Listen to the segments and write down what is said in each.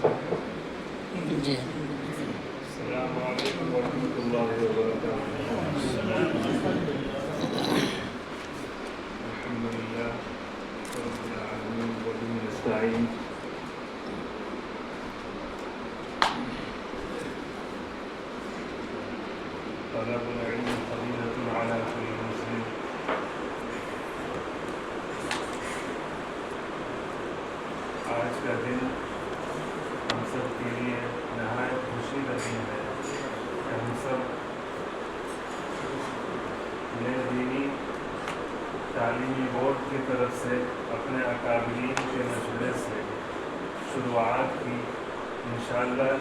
جی السلام علیکم ورحمۃ اللہ وبرکاتہ. الحمد للہ رب العالمین وبه نستعین. طلب العلم فضیلۃ علی کل مسلم. آج کا دن ہم سب کے لیے نہایت خوشی کا دن ہے کہ ہم سب نئے دینی تعلیمی بورڈ کی طرف سے اپنے اکابرین کے مشورے سے شروعات کی. انشاءاللہ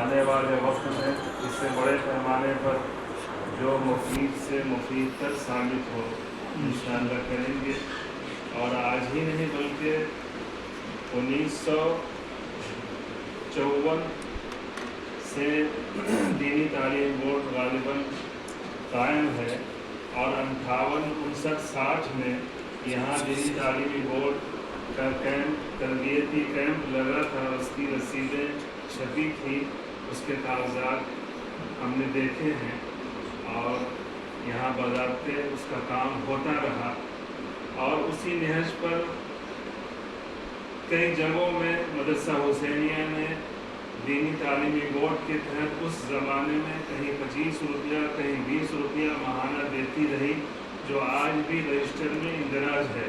آنے والے وقت میں اس سے بڑے پیمانے پر جو مفید سے مفید تر ثابت ہو انشاءاللہ کریں گے. اور آج ہی نہیں بلکہ 1954 سے دینی تعلیم بورڈ غالباً قائم ہے اور 58 59 60 میں یہاں دینی تعلیمی بورڈ کا کیمپ تربیتی کیمپ لگا تھا. اس کی رسیدیں چھپی تھی, اس کے کاغذات ہم نے دیکھے ہیں اور یہاں باضابطے اس کا کام ہوتا رہا. اور اسی نہج پر کئی جگہوں میں مدرسہ حسینیہ نے دینی تعلیمی بورڈ کے تحت اس زمانے میں کہیں 25 روپیہ کہیں 20 روپیہ ماہانہ دیتی رہی, جو آج بھی رجسٹر میں اندراج ہے.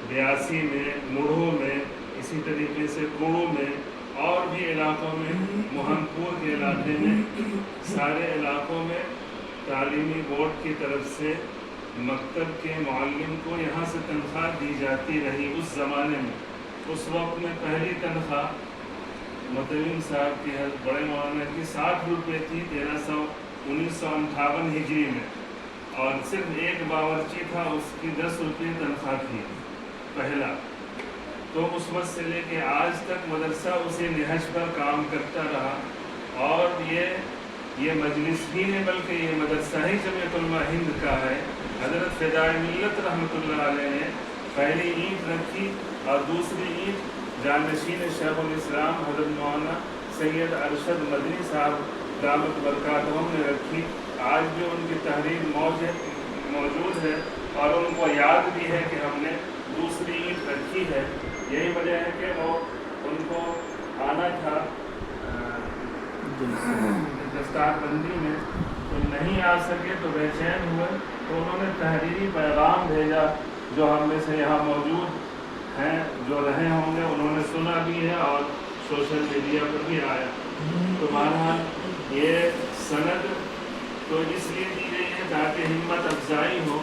82 میں, مڑھو میں, اسی طریقے سے کوڑو میں اور بھی علاقوں میں, محمد پور کے علاقے میں, سارے علاقوں میں تعلیمی بورڈ کی طرف سے مکتب کے معلم کو یہاں سے تنخواہ دی جاتی رہی. اس زمانے میں اس وقت میں پہلی تنخواہ متوین صاحب کی بڑے مولانا کی 60 روپے تھی 1958 ہجری میں, اور صرف ایک باورچی تھا, اس کی 10 روپے تنخواہ تھی پہلا. تو اس وقت سے لے کے آج تک مدرسہ اسی نہج پر کام کرتا رہا. اور یہ مجلس ہی نہیں بلکہ یہ مدرسہ ہی جمعیت علماء ہند کا ہے. حضرت فدائے ملت رحمۃ اللہ علیہ نے پہلی اینٹ رکھی اور دوسری اینٹ جانشین شیخ الاسلام حضرت مولانا سید ارشد مدنی صاحب دامت برکاتہم نے رکھی. آج بھی ان کی تحریر موجود ہے اور ان کو یاد بھی ہے کہ ہم نے دوسری اینٹ رکھی ہے. یہی وجہ ہے کہ وہ ان کو آنا تھا دستار بندی میں, تو نہیں آ سکے تو بے چین ہوئے, تو انہوں نے تحریری پیغام بھیجا جو ہم میں سے یہاں موجود ہیں, جو رہے ہوں گے انہوں نے سنا بھی ہے اور سوشل میڈیا پر بھی آیا. تو بہرحال یہ سند تو اس لیے دی گئی ہے تاکہ ہمت افزائی ہو.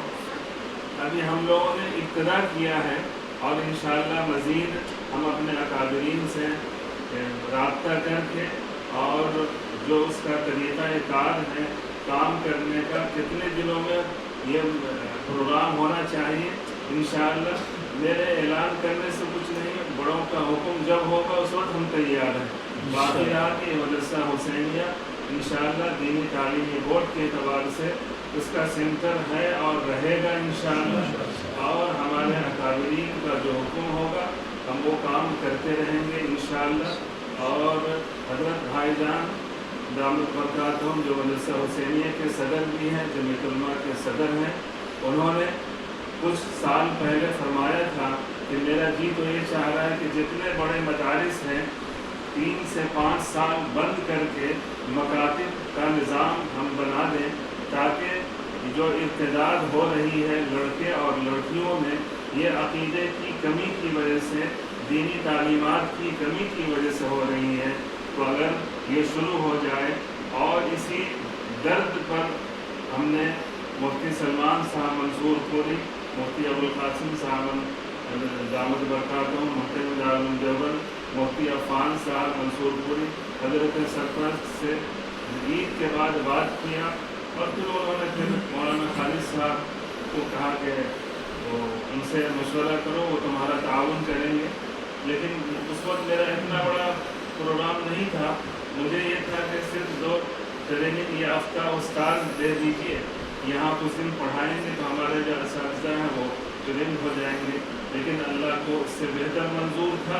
ابھی ہم لوگوں نے ابتدا کیا ہے اور انشاءاللہ مزید ہم اپنے اکابرین سے رابطہ کر کے اور جو اس کا طریقہ کار ہے کام کرنے کا, کتنے دنوں میں یہ پروگرام ہونا چاہیے, انشاءاللہ میرے اعلان کرنے سے کچھ نہیں, بڑوں کا حکم جب ہوگا اس وقت ہم تیار ہیں. باقی رہا کہ مدرسہ حسینیہ انشاءاللہ دینی تعلیمی بورڈ کے اعتبار سے اس کا سینٹر ہے اور رہے گا انشاءاللہ. اور ہمارے اکابرین کا جو حکم ہوگا ہم وہ کام کرتے رہیں گے انشاءاللہ. اور حضرت بھائی جان دامت برکاتہم جو مدرسہ حسینیہ کے صدر بھی ہیں, جمعیت علماء کے صدر ہیں, انہوں نے کچھ سال پہلے فرمایا تھا کہ میرا جی تو یہ چاہ رہا ہے کہ جتنے بڑے مدارس ہیں 3 سے 5 سال بند کر کے مکاتب کا نظام ہم بنا دیں, تاکہ جو ارتداد ہو رہی ہے لڑکے اور لڑکیوں میں, یہ عقیدے کی کمی کی وجہ سے, دینی تعلیمات کی کمی کی وجہ سے ہو رہی ہے. تو اگر یہ شروع ہو جائے, اور اسی درد پر ہم نے مفتی سلمان صاحب منصور پوری, مفتی ابوالقاسم صاحب دامت برکاتہم, مفتی دارالعلوم دیوبند, مفتی عفان صاحب منصور پوری, حضرت سرپرست سے عید کے بعد بات کیا, اور پھر انہوں نے پھر مولانا خالد صاحب کو کہا کہ وہ ان سے مشورہ کرو, وہ تمہارا تعاون کریں گے. لیکن اس وقت میرا اتنا بڑا پروگرام نہیں تھا, مجھے یہ تھا کہ صرف 2 ٹریننگ یافتہ استاد دے دیجیے, یہاں کچھ دن پڑھائیں گے تو ہمارے جو اساتذہ ہیں وہ ٹرینڈ ہو جائیں گے. لیکن اللہ کو اس سے بہتر منظور تھا,